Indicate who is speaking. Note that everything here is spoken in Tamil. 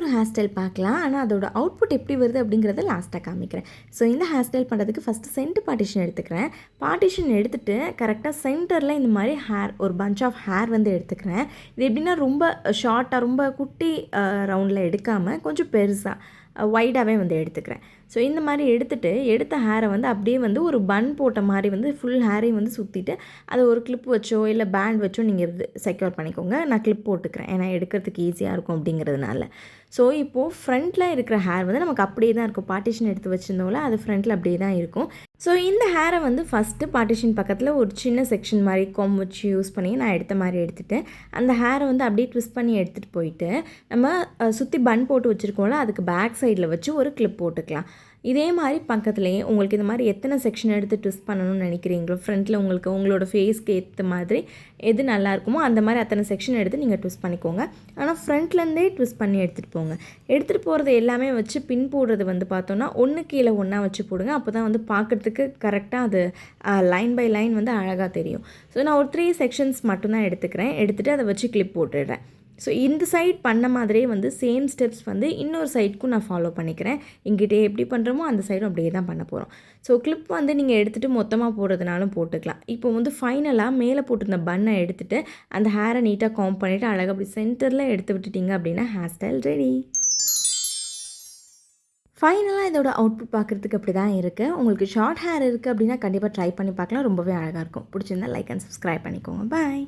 Speaker 1: ஒரு ஹேர் ஸ்டைல் பார்க்கலாம். ஆனால் அதோட அவுட்புட் எப்படி வருது அப்படிங்கிறத லாஸ்ட்டாக காமிக்கிறேன். ஸோ இந்த ஹேர் ஸ்டைல் பண்ணுறதுக்கு ஃபஸ்ட்டு சென்டர் பார்ட்டிஷன் எடுத்துக்கிறேன். பார்ட்டிஷன் எடுத்துகிட்டு கரெக்டாக சென்டரில் இந்த மாதிரி ஒரு பஞ்ச் ஆஃப் ஹேர் வந்து எடுத்துக்கிறேன். இது எப்படின்னா ரொம்ப ஷார்ட்டாக ரொம்ப குட்டி ரவுண்டில் எடுக்காமல் கொஞ்சம் பெருசாக வைடாகவே வந்து எடுத்துக்கிறேன். ஸோ இந்த மாதிரி எடுத்த ஹேரை வந்து அப்படியே வந்து ஒரு பன் போட்ட மாதிரி வந்து ஃபுல் ஹேரையும் வந்து சுற்றிட்டு அதை ஒரு கிளிப் வச்சோ இல்லை பேண்ட் வச்சோ நீங்கள் செக்யூர் பண்ணிக்கோங்க. நான் கிளிப் போட்டுக்கிறேன், ஏன்னா எடுக்கிறதுக்கு ஈஸியாக இருக்கும் அப்படிங்கிறதுனால. ஸோ இப்போது ஃப்ரண்ட்டில் இருக்கிற ஹேர் வந்து நமக்கு அப்படியே தான் இருக்கும். பார்ட்டிஷன் எடுத்து வச்சுருந்தோம்ல, அது ஃப்ரண்ட்டில் அப்படியே தான் இருக்கும். ஸோ இந்த ஹேரை வந்து ஃபஸ்ட்டு பார்ட்டிஷன் பக்கத்தில் ஒரு சின்ன செக்ஷன் மாதிரி கொம்பு வச்சு யூஸ் பண்ணி நான் எடுத்த மாதிரி எடுத்துகிட்டு அந்த ஹேரை வந்து அப்படியே ட்விஸ்ட் பண்ணி எடுத்துகிட்டு போயிட்டு நம்ம சுற்றி பன் போட்டு வச்சுருக்கோம்ல, அதுக்கு பேக் சைடில் வச்சு ஒரு கிளிப் போட்டுக்கலாம். இதே மாதிரி பக்கத்துலேயே உங்களுக்கு இந்த மாதிரி எத்தனை செக்ஷன் எடுத்து ட்விஸ்ட் பண்ணணும்னு நினைக்கிறீங்களோ, ஃப்ரண்ட்டில் உங்களுக்கு உங்களோட ஃபேஸ்க்கு ஏற்ற மாதிரி எது நல்லா இருக்குமோ அந்த மாதிரி அத்தனை செக்ஷன் எடுத்து நீங்கள் ட்விஸ்ட் பண்ணிக்கோங்க. ஆனால் ஃப்ரண்ட்லேருந்தே ட்விஸ்ட் பண்ணி எடுத்துகிட்டு போங்க. எடுத்துகிட்டு போகிறது எல்லாமே வச்சு பின் போடுறது வந்து பார்த்தோன்னா ஒன்று கீழே ஒன்றா வச்சு போடுங்க. அப்போ தான் வந்து பார்க்குறதுக்கு கரெக்டாக அது லைன் பை லைன் வந்து அழகாக தெரியும். ஸோ நான் ஒரு 3 செக்ஷன்ஸ் மட்டும்தான் எடுத்துக்கிறேன். எடுத்துகிட்டு அதை வச்சு கிளிப் போட்டுடுறேன். ஸோ இந்த சைட் பண்ண மாதிரியே வந்து சேம் ஸ்டெப்ஸ் வந்து இன்னொரு சைடுக்கும் நான் ஃபாலோ பண்ணிக்கிறேன். இங்கிட்டே எப்படி பண்ணுறோமோ அந்த சைடும் அப்படியே தான் பண்ண போகிறோம். ஸோ கிளிப் வந்து நீங்கள் எடுத்துகிட்டு மொத்தமாக போடுறதுனாலும் போட்டுக்கலாம். இப்போ வந்து ஃபைனலாக மேலே போட்டிருந்த பன்னை எடுத்துகிட்டு அந்த ஹேரை நீட்டாக காம் பண்ணிவிட்டு அழகாக அப்படி சென்டரில் எடுத்து விட்டுட்டிங்க அப்படின்னா ஹேர் ஸ்டைல் ரெடி. ஃபைனலாக இதோட அவுட்புட் பார்க்குறதுக்கு அப்படி தான் இருக்குது. உங்களுக்கு ஷார்ட் ஹேர் இருக்குது அப்படின்னா கண்டிப்பாக ட்ரை பண்ணி பார்க்கலாம். ரொம்பவே அழகாக இருக்கும். பிடிச்சிருந்தா லைக் அண்ட் சப்ஸ்கிரைப் பண்ணிக்கோங்க. பாய்.